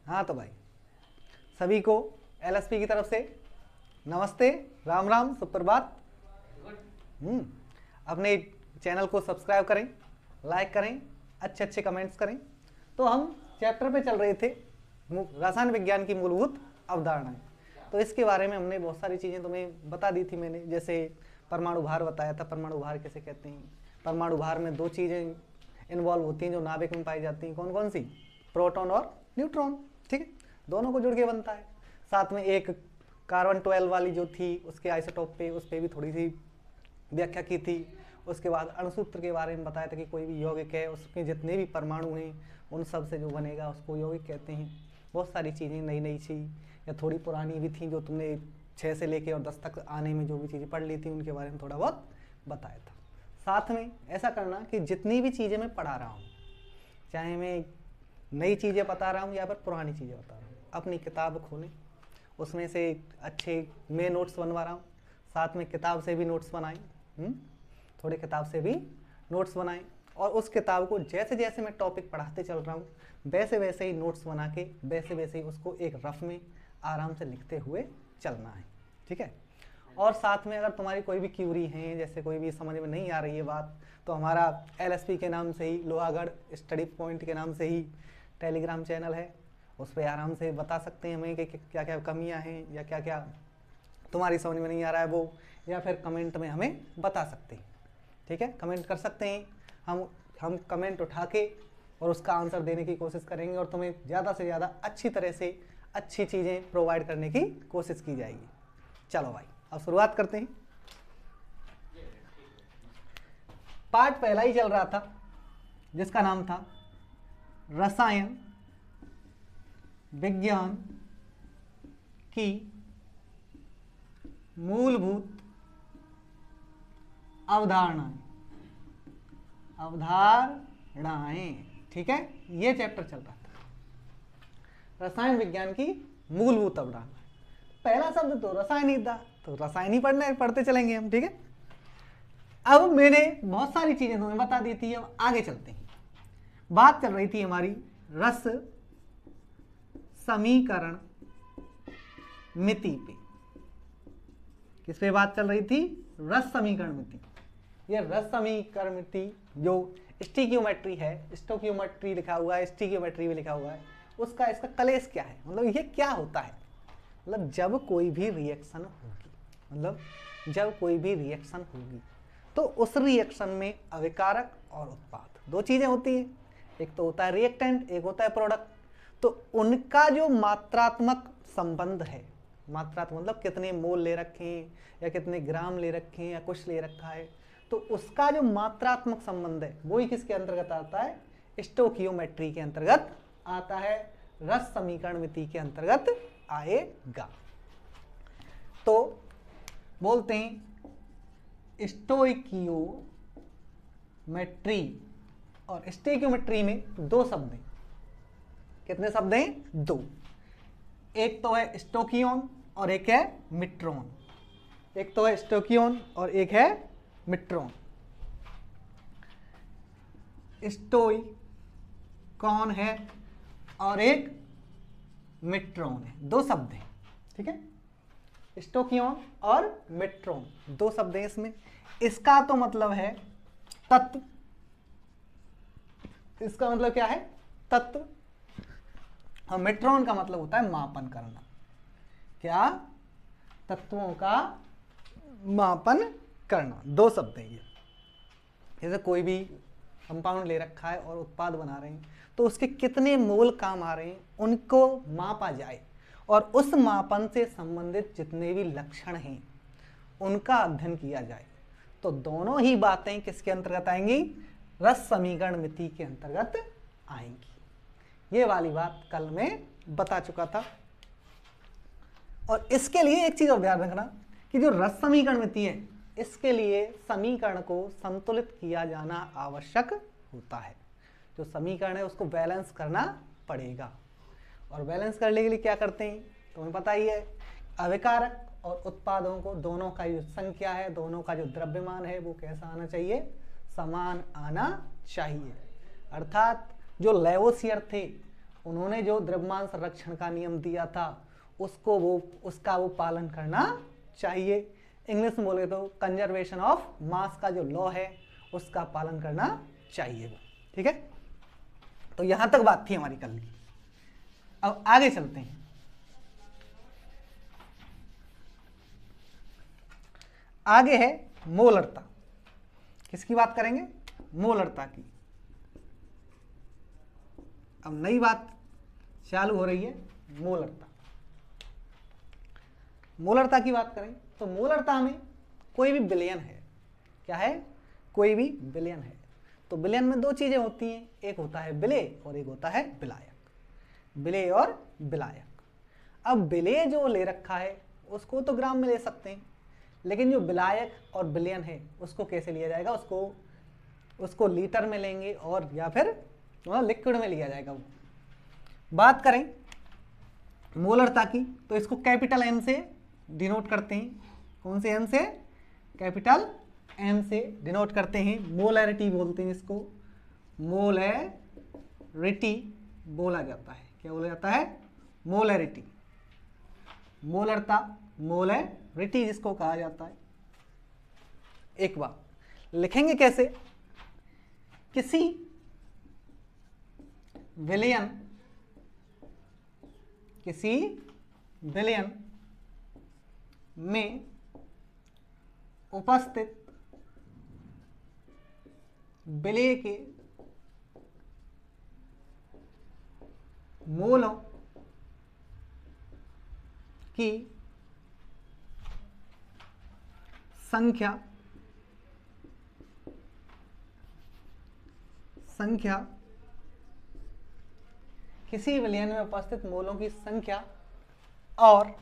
हाँ तो भाई सभी को एलएसपी की तरफ से नमस्ते, राम राम, सुप्रभात। अपने चैनल को सब्सक्राइब करें, लाइक करें, अच्छे अच्छे कमेंट्स करें। तो हम चैप्टर पे चल रहे थे रसायन विज्ञान की मूलभूत अवधारणाएं। तो इसके बारे में हमने बहुत सारी चीज़ें तुम्हें बता दी थी मैंने, जैसे परमाणु भार बताया था, परमाणु भार कैसे कहते हैं। परमाणु भार में दो चीज़ें इन्वॉल्व होती हैं जो नाभिक में पाई जाती हैं, कौन कौन सी? प्रोटॉन और न्यूट्रॉन। ठीक है, दोनों को जुड़ के बनता है। साथ में एक कार्बन 12 वाली जो थी उसके आइसोटोप पे, उस पर भी थोड़ी सी व्याख्या की थी। उसके बाद अणुसूत्र के बारे में बताया था कि कोई भी यौगिक है उसके जितने भी परमाणु हैं उन सब से जो बनेगा उसको यौगिक कहते हैं। बहुत सारी चीज़ें नई नई थी या थोड़ी पुरानी भी थी जो तुमने 6 से लेके और 10 तक आने में जो भी चीज़ें पढ़ ली थी उनके बारे में थोड़ा बहुत बताया था। साथ में ऐसा करना कि जितनी भी चीज़ें मैं पढ़ा रहा हूँ, चाहे मैं नई चीज़ें बता रहा हूँ या फिर पुरानी चीज़ें बता रहा हूँ, अपनी किताब खोलें, उसमें से अच्छे मैं नोट्स बनवा रहा हूँ, साथ में किताब से भी नोट्स बनाएं, थोड़े किताब से भी नोट्स बनाएं और उस किताब को जैसे जैसे मैं टॉपिक पढ़ाते चल रहा हूँ वैसे वैसे ही नोट्स बना के वैसे वैसे ही उसको एक रफ में आराम से लिखते हुए चलना है। ठीक है, और साथ में अगर तुम्हारी कोई भी क्यूरी है, जैसे कोई भी समझ में नहीं आ रही है बात, तो हमारा एलएसपी के नाम से ही, लोहागढ़ स्टडी पॉइंट के नाम से ही टेलीग्राम चैनल है, उस पर आराम से बता सकते हैं हमें कि क्या क्या कमियां हैं या क्या क्या तुम्हारी समझ में नहीं आ रहा है वो, या फिर कमेंट में हमें बता सकते हैं। ठीक है, कमेंट कर सकते हैं, हम कमेंट उठा के और उसका आंसर देने की कोशिश करेंगे और तुम्हें ज़्यादा से ज़्यादा अच्छी तरह से अच्छी चीज़ें प्रोवाइड करने की कोशिश की जाएगी। चलो भाई अब शुरुआत करते हैं। पार्ट पहला ही चल रहा था जिसका नाम था रसायन विज्ञान की मूलभूत अवधारणाएं। ठीक है, ये चैप्टर चल रहा था रसायन विज्ञान की मूलभूत अवधारणाएं। पहला शब्द तो रसायन ही था, तो रसायन ही पढ़ते चलेंगे हम। ठीक है, अब मैंने बहुत सारी चीजें तुम्हें बता दी थी, अब आगे चलते हैं। बात चल रही थी हमारी रस समीकरण मिति पे। किस पे बात चल रही थी? रस समीकरण मिति। ये रस समीकरण मिति जो स्टिकियोमेट्री है, स्टोकियोमेट्री लिखा हुआ है, स्टिकियोमेट्री भी लिखा हुआ है, उसका इसका कलेश क्या है, मतलब ये क्या होता है? मतलब जब कोई भी रिएक्शन होगी, तो उस रिएक्शन में अभिकारक और उत्पाद दो चीजें होती हैं, एक तो होता है रिएक्टेंट, एक होता है प्रोडक्ट। तो उनका जो मात्रात्मक संबंध है, मात्रात्मक मतलब कितने मोल ले रखे हैं या कितने ग्राम ले रखे हैं या कुछ ले रखा है, तो उसका जो मात्रात्मक संबंध है वो ही किसके अंतर्गत आता है? स्टोकियोमेट्री के अंतर्गत आता है, रस समीकरण मिति के अंतर्गत आएगा। तो बोलते हैं स्टोइकियोमेट्री और स्टेकियोमेट्री में दो शब्द हैं। कितने शब्द हैं? दो। एक तो है स्टोकियोन और एक है मिट्रॉन। एक तो है स्टोकियोन और एक है मिट्रॉन। स्टोई कौन है और एक मिट्रॉन है, दो शब्द हैं। ठीक है, स्टोकियोन और मिट्रॉन दो शब्द हैं इसमें। इसका तो मतलब है तत्व, इसका मतलब क्या है? तत्व। और मिट्रॉन का मतलब होता है मापन करना। क्या? तत्वों का मापन करना। दो शब्द हैं ये। जैसे कोई भी कंपाउंड ले रखा है और उत्पाद बना रहे हैं, तो उसके कितने मोल काम आ रहे हैं उनको मापा जाए और उस मापन से संबंधित जितने भी लक्षण हैं उनका अध्ययन किया जाए। तो दोनों ही बातें किसके अंतर्गत आएंगी? रस समीकरण मिति के अंतर्गत आएंगी। ये वाली बात कल मैं बता चुका था। और इसके लिए एक चीज और ध्यान रखना कि जो रस समीकरण मिति है, इसके लिए समीकरण को संतुलित किया जाना आवश्यक होता है। जो समीकरण है उसको बैलेंस करना पड़ेगा। और बैलेंस करने के लिए क्या करते हैं तुम्हें पता ही है, अभिकारक और उत्पादों को दोनों का जो संख्या है, दोनों का जो द्रव्यमान है वो कैसा आना चाहिए? समान आना चाहिए। अर्थात जो लेवोसियर थे उन्होंने जो द्रव्यमान संरक्षण का नियम दिया था उसका वो पालन करना चाहिए। इंग्लिश में बोले तो कंजर्वेशन ऑफ मास का जो लॉ है उसका पालन करना चाहिए वो। ठीक है, तो यहां तक बात थी हमारी कल की। अब आगे चलते हैं। आगे है मोलरता। किसकी बात करेंगे? मोलरता की। अब नई बात चालू हो रही है, मोलरता। मोलरता की बात करें तो मोलरता में कोई भी विलयन है, क्या है? कोई भी विलयन है। तो विलयन में दो चीजें होती हैं, एक होता है विलेय और एक होता है विलायक। विलेय और विलायक। अब विलेय जो ले रखा है उसको तो ग्राम में ले सकते हैं, लेकिन जो विलायक और विलयन है उसको कैसे लिया जाएगा? उसको लीटर में लेंगे और या फिर लिक्विड में लिया जाएगा। वो बात करें मोलरता की तो इसको कैपिटल एम से डिनोट करते हैं। कौन से एम से? कैपिटल एम से डिनोट करते हैं। मोलैरिटी बोलते हैं इसको, मोलैरिटी बोला जाता है। क्या बोला जाता है? मोलैरिटी। मोलरता, मोलैरिटी जिसको कहा जाता है। एक बार लिखेंगे कैसे? किसी विलयन में उपस्थित विलेय के मोलों की संख्या किसी विलयन में उपस्थित मोलों की संख्या और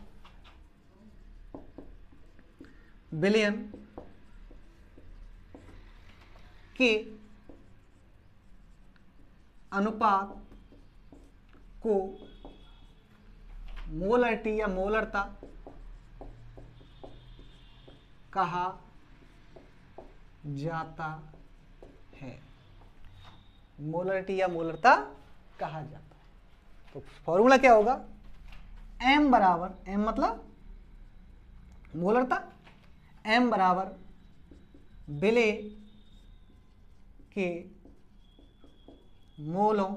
विलयन के अनुपात को मोलरिटी या मोलरता कहा जाता है। मोलरिटी या मोलरता कहा जाता है। तो फॉर्मूला क्या होगा? m बराबर, m मतलब मोलरता, m बराबर विलेय के मोलों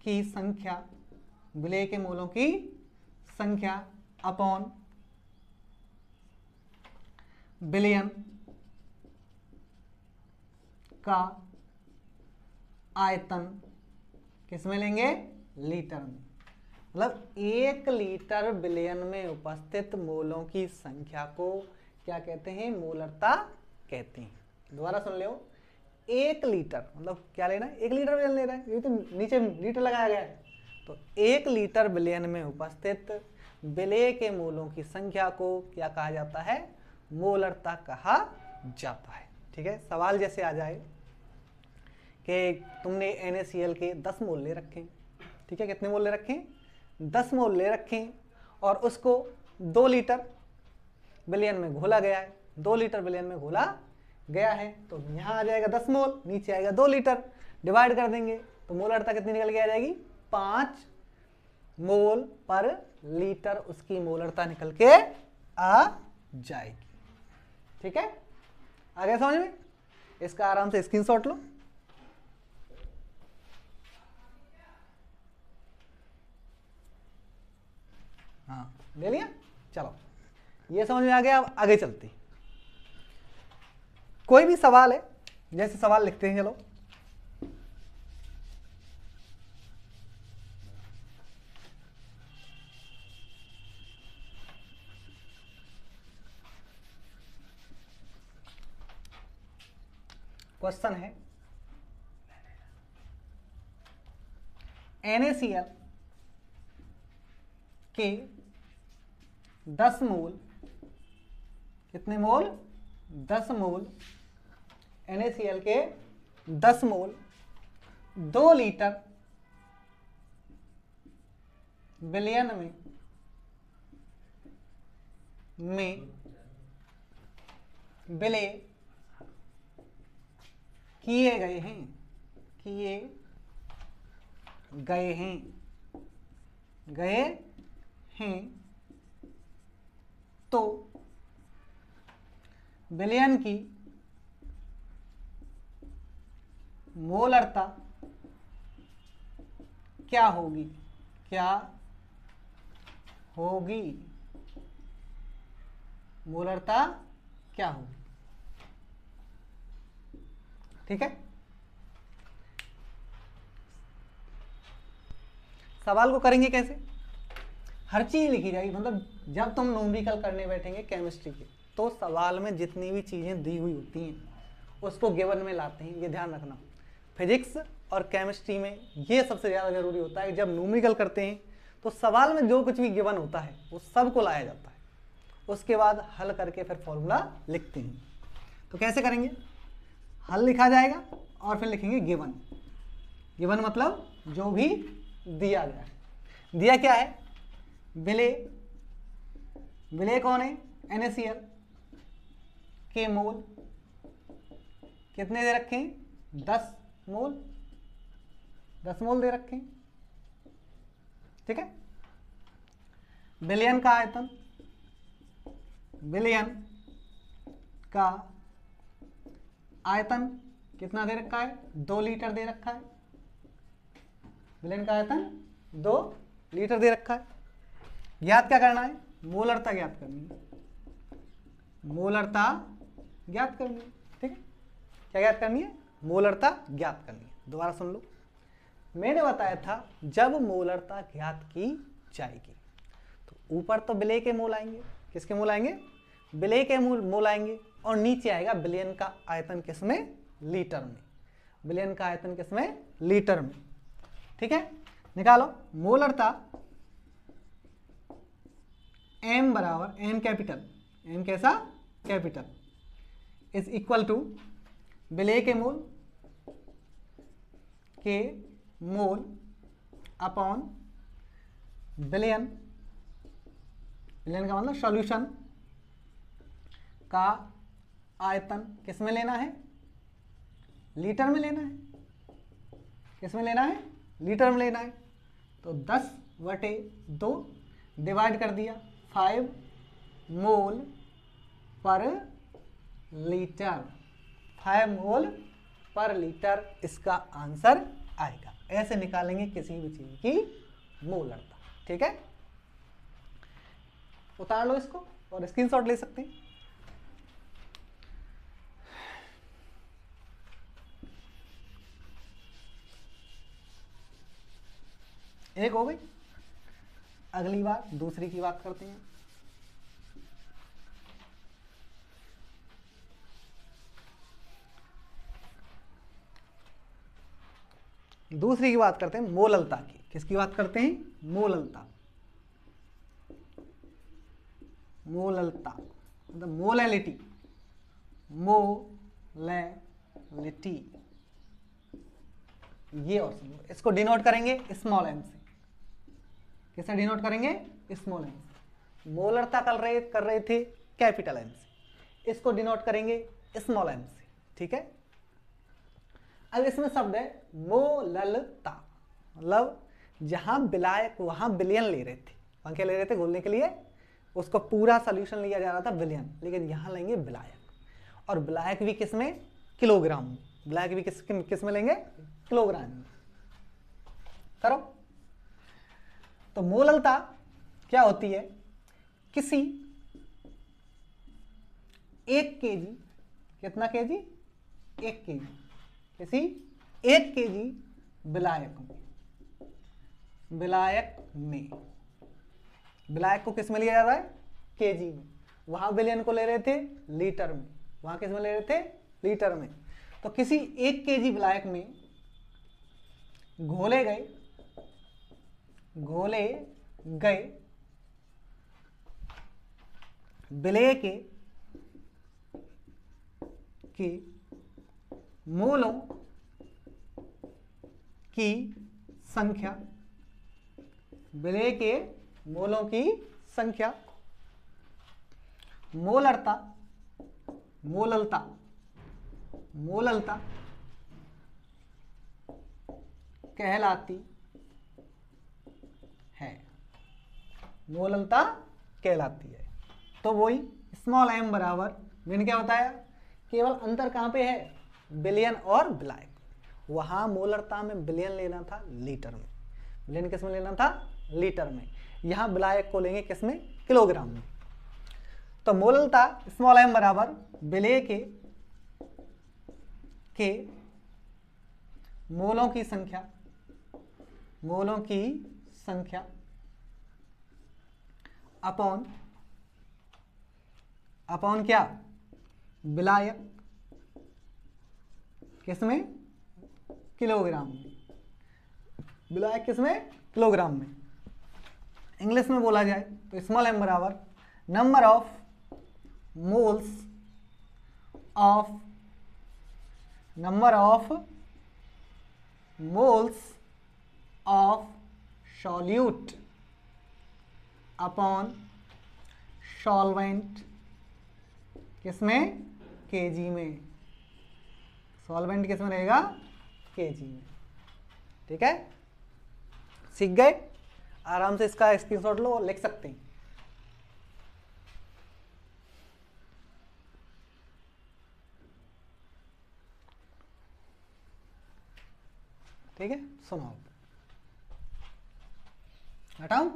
की संख्या, विलेय के मोलों की संख्या अपॉन विलयन का आयतन। किस में लेंगे? लीटर में। मतलब 1 लीटर विलयन में उपस्थित मोलों की संख्या को क्या कहते हैं? मोलरता कहते हैं। दोबारा सुन लो, 1 लीटर मतलब क्या लेना है? 1 लीटर विलयन ले रहा है, ये तो नीचे लीटर लगाया गया है। तो 1 लीटर विलयन में उपस्थित विलेय के मोलों की संख्या को क्या कहा जाता है? मोलरता कहा जाता है। ठीक है, सवाल जैसे आ जाए कि तुमने NaCl के 10 मोल ले रखे, ठीक है, कितने मोल ले रखे? 10 मोल ले रखे और उसको 2 लीटर विलयन में घोला गया है। 2 लीटर विलयन में घोला गया है तो यहाँ आ जाएगा 10 मोल, नीचे आएगा 2 लीटर, डिवाइड कर देंगे तो मोलरता कितनी निकल के आ जाएगी? 5 मोल पर लीटर उसकी मोलरता निकल के आ जाएगी। ठीक है, आ गया समझ में? इसका आराम से स्क्रीनशॉट लो। हाँ, ले लिया? चलो, ये समझ में आ गया। अब आगे चलते। कोई भी सवाल है, जैसे सवाल लिखते हैं, चलो। क्वेश्चन है NaCl के 10 मोल, कितने मोल? 10 मोल NaCl के 10 मोल 2 लीटर विलयन में विलय किए गए हैं, गए हैं, तो विलयन की मोलरता क्या होगी, क्या होगी, मोलरता क्या होगी। ठीक है, सवाल को करेंगे कैसे, हर चीज लिखी जाएगी। मतलब जब तुम न्यूमेरिकल करने बैठेंगे केमिस्ट्री के, तो सवाल में जितनी भी चीजें दी हुई होती हैं उसको गिवन में लाते हैं, ये ध्यान रखना। फिजिक्स और केमिस्ट्री में ये सबसे ज़्यादा जरूरी होता है कि जब न्यूमेरिकल करते हैं तो सवाल में जो कुछ भी गिवन होता है वो सबको लाया जाता है, उसके बाद हल करके फिर फॉर्मूला लिखते हैं। तो कैसे करेंगे, हल लिखा जाएगा और फिर लिखेंगे गिवन। गिवन मतलब जो भी दिया गया है। दिया क्या है, विलेय, विलेय कौन है, NaCl के मोल कितने दे रखे हैं, 10 मोल, 10 मोल दे रखे हैं। ठीक है, विलयन का आयतन, विलयन का आयतन कितना दे रखा है, 2 लीटर दे रखा है। विलयन का आयतन 2 लीटर दे रखा है। ज्ञात क्या करना है, मोलरता ज्ञात करनी है, मोलरता ज्ञात करनी है। ठीक है, क्या ज्ञात करनी है, मोलरता ज्ञात करनी है। दोबारा सुन लो, मैंने बताया था जब मोलरता ज्ञात की जाएगी तो ऊपर तो विलेय के मोल आएंगे, किसके मोल आएंगे, विलेय के मोल आएंगे, और नीचे आएगा विलयन का आयतन किसमें, लीटर में। विलयन का आयतन किसमें, लीटर में। ठीक है, निकालो मोलरता M बराबर, M कैपिटल, M कैसा, कैपिटल, इज इक्वल टू विलेय के मोल अपॉन विलयन, विलयन का मतलब सॉल्यूशन का आयतन किसमें लेना है, लीटर में लेना है। किसमें लेना है, लीटर में लेना है। तो 10/2 डिवाइड कर दिया, 5 मोल पर लीटर, 5 मोल पर लीटर इसका आंसर आएगा। ऐसे निकालेंगे किसी भी चीज की मोलरता। ठीक है, उतार लो इसको और स्क्रीनशॉट ले सकते हैं। एक हो गई, अगली बार दूसरी की बात करते हैं। दूसरी की बात करते हैं मोललता की। किसकी बात करते हैं, मोललता, मोललता मतलब मोलैलिटी, मोलैलिटी। ये और सुनो, इसको डिनोट करेंगे स्मॉल m से। किससे डिनोट करेंगे, स्मॉल m से। मोलरता कर रहे थे कैपिटल M से, इसको डिनोट करेंगे स्मॉल m से। ठीक है, अब इसमें शब्द है मोललता, मतलब जहां विलायक वहां विलयन ले रहे थे, वहां क्या ले रहे थे, घोलने के लिए उसको पूरा सोल्यूशन लिया जा रहा था विलयन, लेकिन यहां लेंगे विलायक। और विलायक भी किसमें, किलोग्राम में। विलायक भी किस में लेंगे, किलोग्राम में। करो तो मोललता क्या होती है, किसी 1 kg, कितना kg, 1 kg, किसी 1 kg विलायक में, विलायक में, विलायक को किस में लिया जाता है, केजी में। वहां विलयन को ले रहे थे लीटर में, वहां किस में ले रहे थे, लीटर में। तो किसी 1 kg विलायक में घोले गए विलेय के मोलों की संख्या, विलेय के मोलों की संख्या, मोललता कहलाती मोललता कहलाती है। तो वही स्मॉल m बराबर, मैंने क्या बताया, केवल अंतर कहाँ पे है, बिलियन और विलायक। वहां मोलरता में विलियन लेना था लीटर में, विलियन किस में लेना था, लीटर में। यहां विलायक को लेंगे किस में, किलोग्राम में। तो मोललता स्मॉल m बराबर विलेय के मोलों की संख्या अपॉन क्या, विलायक किसमें, किलोग्राम में। विलायक किसमें, किलोग्राम में। इंग्लिश में बोला जाए तो स्मॉल m बराबर number of moles of solute upon solvent किसमें, केजी में। सॉल्वेंट किसमें रहेगा, केजी में। ठीक है, सीख गए। आराम से इसका स्क्रीनशॉट लो और लिख सकते हैं। ठीक है, सुनो हटाऊं।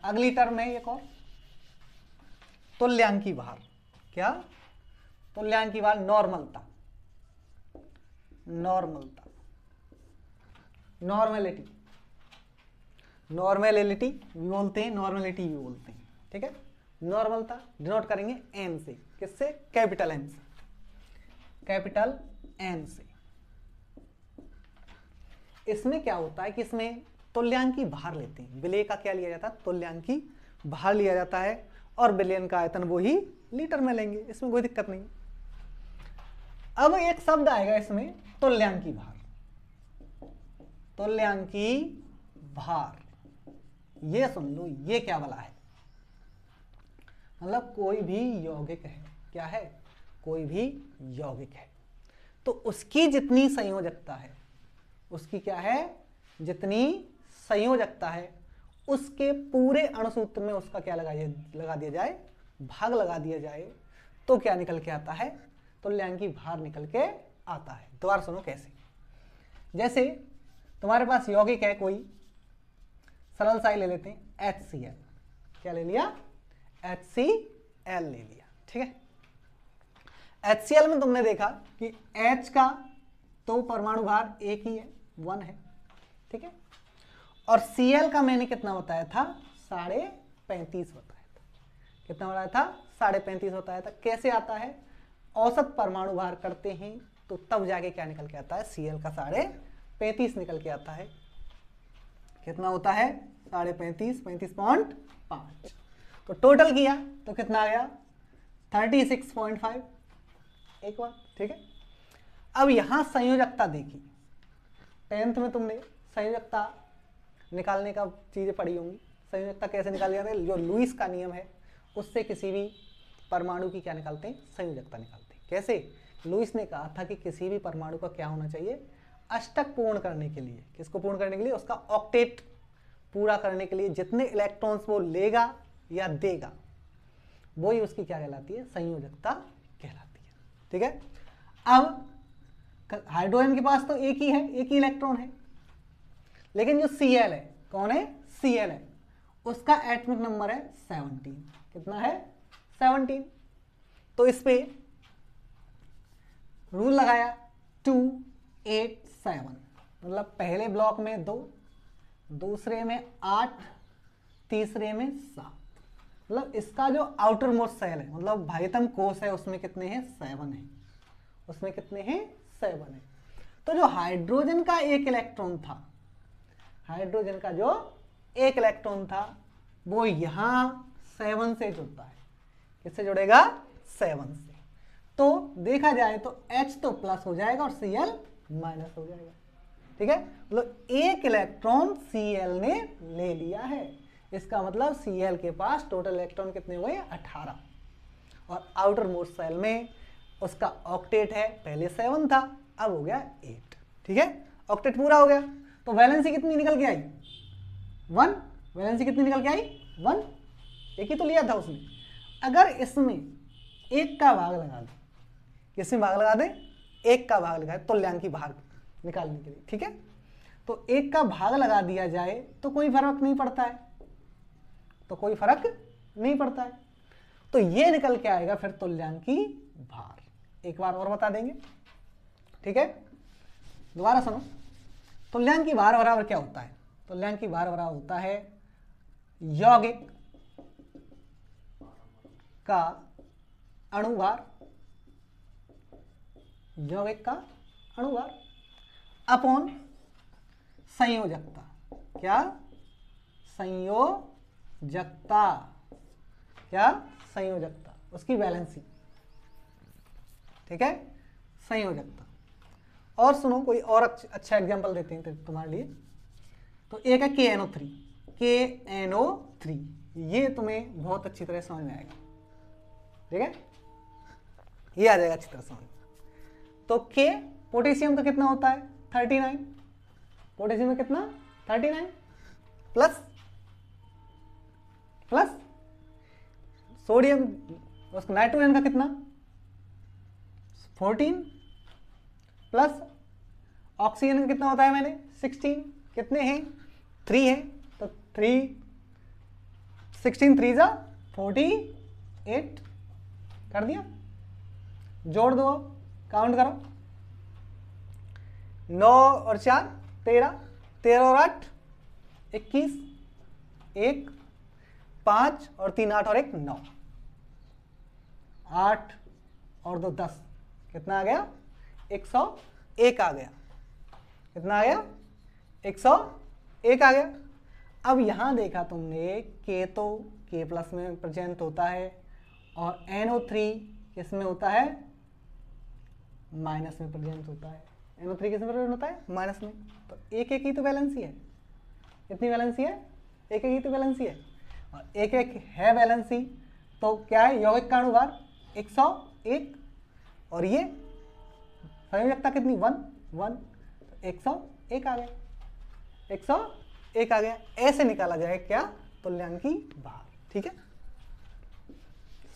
अगली टर्म है एक और, तुल्यांकी भार। क्या, तुल्यांकी भार, नॉर्मलता, नॉर्मेलिटी भी बोलते हैं, नॉर्मेलिटी भी बोलते हैं। ठीक है, नॉर्मलता डिनोट करेंगे एन से, किससे, कैपिटल एन से, कैपिटल एन से। इसमें क्या होता है कि इसमें तुल्यांकी भार लेते हैं। विलेय का क्या लिया जाता है, तुल्यांकी भार लिया जाता है, और विलयन का आयतन वो ही लीटर में लेंगे, इसमें कोई दिक्कत नहीं। अब एक शब्द आएगा इसमें, तुल्यांकी भार। तुल्यांकी भार, ये सुन लो, ये क्या वाला है, मतलब कोई भी यौगिक है, क्या है, कोई भी यौगिक है, तो उसकी जितनी संयोजकता है, उसकी क्या है, जितनी संयोजकता है, उसके पूरे अणुसूत्र में उसका क्या लगा दिया जाए, भाग लगा दिया जाए, तो क्या निकल के आता है, तुल्यांकी भार निकल के आता है। दोबारा सुनो कैसे। जैसे तुम्हारे पास यौगिक है कोई, सरल सा ही ले लेते हैं, HCl। क्या ले लिया, HCl ले लिया। ठीक है, HCl में तुमने देखा कि H का तो परमाणु भार एक ही है, 1 है। ठीक है, और Cl का मैंने कितना बताया था, 35.5 बताया था। कितना बताया था, 35.5 बताया था। कैसे आता है, औसत परमाणु भार करते हैं तो तब जाके क्या निकल के आता है, Cl का 35.5 निकल के आता है। कितना होता है, 35.5, 35.5। तो टोटल किया तो कितना आ गया, 36.5 एक बार। ठीक है, अब यहां संयोजकता देखी, 10th में तुमने संयोजकता निकालने का चीजें पढ़ी होंगी। संयोजकता कैसे निकाली जाती है, जो लुईस का नियम है उससे किसी भी परमाणु की क्या निकालते हैं, संयोजकता निकालते हैं। कैसे, लुईस ने कहा था कि किसी भी परमाणु का क्या होना चाहिए, अष्टक पूर्ण करने के लिए, किसको पूर्ण करने के लिए, उसका ऑक्टेट पूरा करने के लिए जितने इलेक्ट्रॉन्स वो लेगा या देगा, वो ही उसकी क्या कहलाती है, संयोजकता कहलाती है। ठीक है, अब हाइड्रोजन के पास तो एक ही है, एक ही इलेक्ट्रॉन है, लेकिन जो Cl है, कौन है, Cl है, उसका एटॉमिक नंबर है 17। कितना है, 17। तो इस पे रूल लगाया 2, 8, 7, मतलब पहले ब्लॉक में 2, दूसरे में 8, तीसरे में 7। मतलब इसका जो आउटर मोस्ट सेल है, मतलब बाह्यतम कोश है, उसमें कितने हैं, 7 है। उसमें कितने हैं, 7 है। तो जो हाइड्रोजन का एक इलेक्ट्रॉन था, हाइड्रोजन का जो एक इलेक्ट्रॉन था, वो यहां 7 से जुड़ता है। किससे जुड़ेगा, 7 से। तो देखा जाए तो H तो प्लस हो जाएगा और Cl माइनस हो जाएगा। ठीक है, मतलब एक इलेक्ट्रॉन Cl ने ले लिया है, इसका मतलब Cl के पास टोटल इलेक्ट्रॉन कितने हुए, 18। और आउटर मोस्ट सेल में उसका ऑक्टेट है, पहले 7 था, अब हो गया 8। ठीक है, ऑक्टेट पूरा हो गया। तो वैलेंसी कितनी निकल के आई? 1। वैलेंसी कितनी निकल के आई? 1। एक ही तो लिया था उसने। अगर इसमें 1 का भाग लगा दें, किसमें भाग लगा दें? 1 का भाग लगाए तुल्यांकी भाग निकालने के लिए। ठीक है, तो 1 का भाग लगा दिया जाए तो कोई फर्क नहीं पड़ता है, तो कोई फर्क नहीं पड़ता है। तो ये निकल के आएगा फिर तुल्यांकी भार। एक बार और बता देंगे। ठीक है, दोबारा सुनो। तुल्यांकी भार बराबर क्या होता है? तुल्यांकी भार बराबर होता है यौगिक का अणुभार, यौगिक का अणुभार अपॉन संयोजकता। क्या? संयोजकता। क्या? संयोजकता, उसकी वैलेंसी। ठीक है, संयोजकता। और सुनो, कोई और अच्छा एग्जांपल देते हैं तुम्हारे लिए। तो एक है KNO3। KNO3 ये तुम्हें बहुत अच्छी तरह समझ में आएगा। ठीक है, ये आ जाएगा अच्छी तरह समझ में। तो K पोटेशियम का कितना होता है? 39। पोटेशियम में कितना? 39 प्लस सोडियम, उसका नाइट्रोजन का कितना? 14 प्लस ऑक्सीजन का कितना होता है? मैंने 16। कितने हैं? 3 हैं, तो 3 16 3 जा 48 कर दिया। जोड़ दो, काउंट करो। 9 और 4 13, 13 और 8 21, 1 5 और 3 8 और 1 9, 8 और 2 10, कितना आ गया? 101 आ गया। कितना आ गया? 101 आ गया। अब यहां देखा तुमने K तो K प्लस में प्रेजेंट होता है और NO3 किस में होता है? माइनस में प्रेजेंट होता है। NO3 किस में प्रेजेंट होता है? माइनस में। तो एक एक ही तो वैलेंसी है। कितनी वैलेंसी है? एक एक ही तो वैलेंसी है, और एक एक है वैलेंसी। तो क्या है? यौगिक का अणुभार 101 और ये संयोजकता कितनी? 1 1, तो 101 आ गया। 101 आ गया। ऐसे निकाला जाए क्या? तुल्यांकी भार। ठीक है,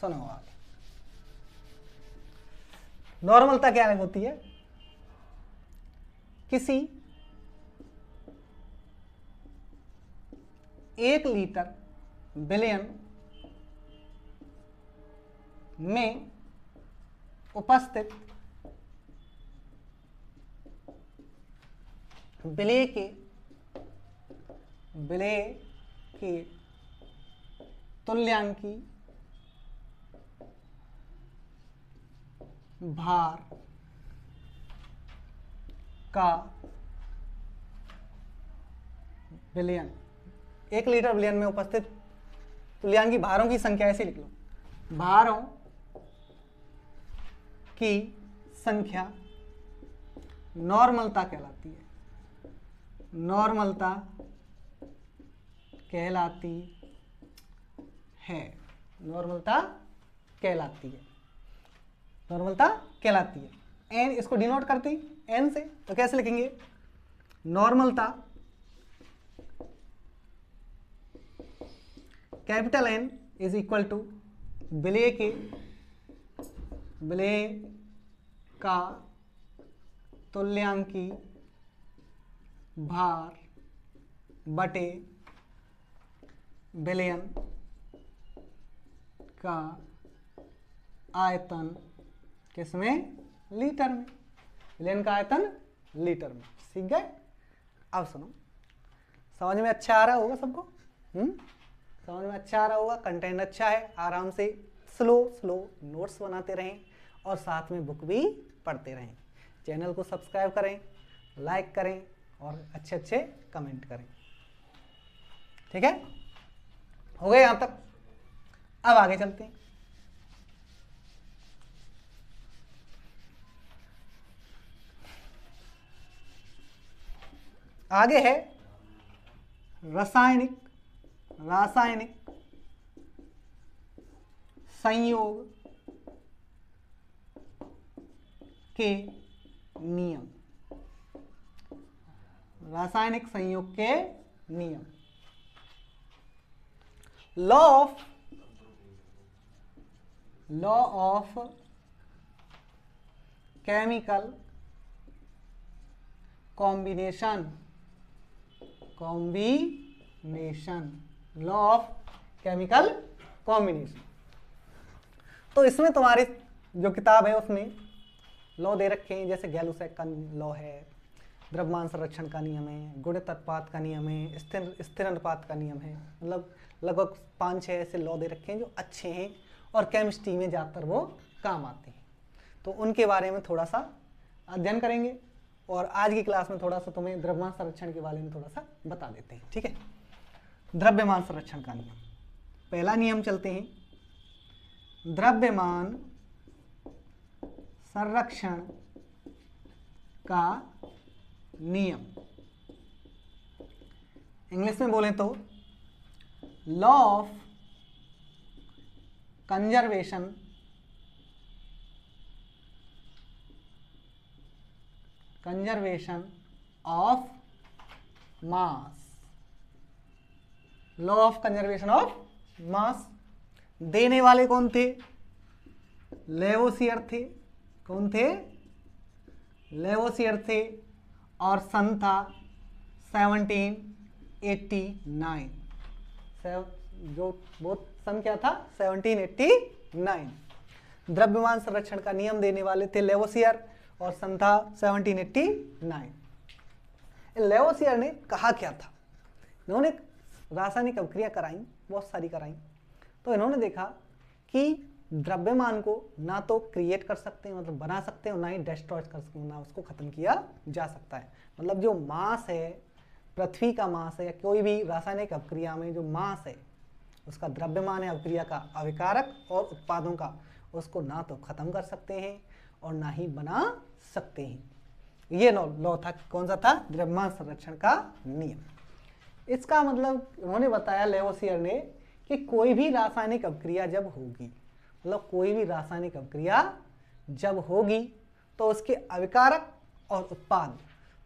सुनो आगे। नॉर्मलता क्या होती है? किसी 1 लीटर विलयन में उपस्थित विलेय के तुल्यांकी भार का विलयन, 1 लीटर विलयन में उपस्थित तुल्यांकी भारों की संख्या ऐसे लिख लो। भारों की संख्या नॉर्मलता कहलाती है। नॉर्मलता कहलाती है। नॉर्मलता कहलाती है। नॉर्मलता कहलाती है। एन इसको डिनोट करती एन से, तो कैसे लिखेंगे? नॉर्मलता capital N is equal to विलेय का तुल्यांकी भार बटे विलयन का आयतन किसमें? लीटर में। विलयन का आयतन लीटर में। सीख गए? अब सुनो, समझ में अच्छा आ रहा होगा सबको? समझ में अच्छा आ रहा होगा, कंटेंट अच्छा है। आराम से स्लो नोट्स बनाते रहें और साथ में बुक भी पढ़ते रहें। चैनल को सब्सक्राइब करें, लाइक करें और अच्छे कमेंट करें। ठीक है, हो गए यहां तक? अब आगे चलते हैं। आगे है रासायनिक संयोग के नियम, रासायनिक संयोग के नियम। Law of chemical combination, law of chemical combination. तो इसमें तुम्हारी जो किताब है उसमें लॉ दे रखे हैं, जैसे गैलुसैक का लॉ है, द्रव्यमान संरक्षण का नियम है, गुणित अनुपात का नियम है, स्थिर अनुपात का नियम है। मतलब लगभग 5-6 ऐसे लॉ दे रखे हैं जो अच्छे हैं और केमिस्ट्री में ज़्यादातर वो काम आते हैं। तो उनके बारे में थोड़ा सा अध्ययन करेंगे और आज की क्लास में थोड़ा सा तुम्हें द्रव्यमान संरक्षण के बारे में थोड़ा सा बता देते हैं। ठीक है, द्रव्यमान संरक्षण का नियम। पहला नियम चलते हैं, द्रव्यमान संरक्षण का नियम। इंग्लिश में बोलें तो law of conservation of mass, law of conservation of mass. देने वाले कौन थे? लेवोसियर थे। कौन थे? लेवोसियर थे। और सन था 1789। जो वो सन क्या था? 1789। द्रव्यमान संरक्षण का नियम देने वाले थे लेवोसियर और सन था 1789। लेवोसियर ने कहा क्या था? इन्होंने रासायनिक अभिक्रिया कराई, बहुत सारी कराई। तो इन्होंने देखा कि द्रव्यमान को ना तो क्रिएट कर सकते हैं, मतलब बना सकते हैं, और ना ही डिस्ट्रॉय कर सकते हैं, ना उसको खत्म किया जा सकता है। मतलब जो मास है, पृथ्वी का मास है, या कोई भी रासायनिक अभिक्रिया में जो मास है उसका द्रव्यमान है अभिक्रिया का अभिकारक और उत्पादों का, उसको ना तो खत्म कर सकते हैं और ना ही बना सकते हैं। ये लॉ था, कौन सा था? द्रव्यमान संरक्षण का नियम। इसका मतलब उन्होंने बताया लेवोसियर ने कि कोई भी रासायनिक अभिक्रिया जब होगी, मतलब कोई भी रासायनिक अभिक्रिया जब होगी तो उसके अभिकारक और उत्पाद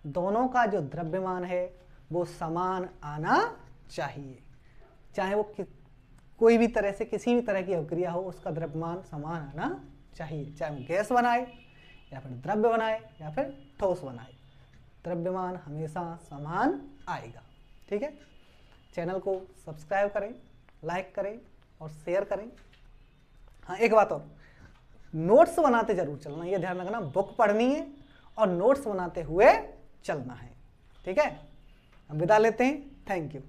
दोनों का जो द्रव्यमान है वो समान आना चाहिए। चाहे वो कोई भी तरह से, किसी भी तरह की अभिक्रिया हो, उसका द्रव्यमान समान आना चाहिए। चाहे वो गैस बनाए या फिर द्रव्य बनाए या फिर ठोस बनाए, द्रव्यमान हमेशा समान आएगा। ठीक है, चैनल को सब्सक्राइब करें, लाइक करें और शेयर करें। हाँ, एक बात और, नोट्स बनाते जरूर चलना, ये ध्यान रखना, बुक पढ़नी है और नोट्स बनाते हुए चलना है। ठीक है, अब विदा लेते हैं। Thank you.